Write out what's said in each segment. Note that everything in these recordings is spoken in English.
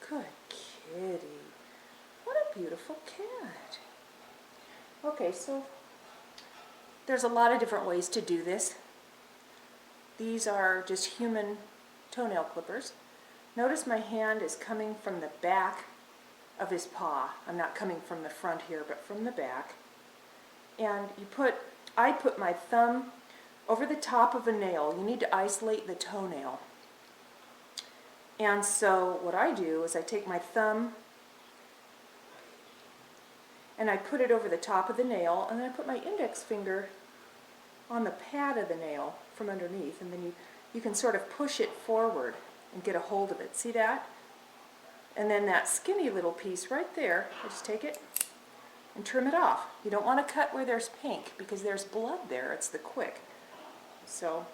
Good kitty. What a beautiful cat. Okay, so there's a lot of different ways to do this. These are just human toenail clippers. Notice my hand is coming from the back of his paw. I'm not coming from the front here, but from the back. And I put my thumb over the top of a nail. You need to isolate the toenail. And so what I do is I take my thumb and I put it over the top of the nail, and then I put my index finger on the pad of the nail from underneath, and then you can sort of push it forward and get a hold of it. See that? And then that skinny little piece right there, I just take it and trim it off. You don't want to cut where there's pink because there's blood there. It's the quick. So,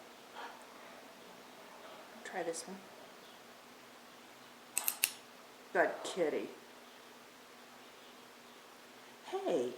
try this one. Good kitty. Hey,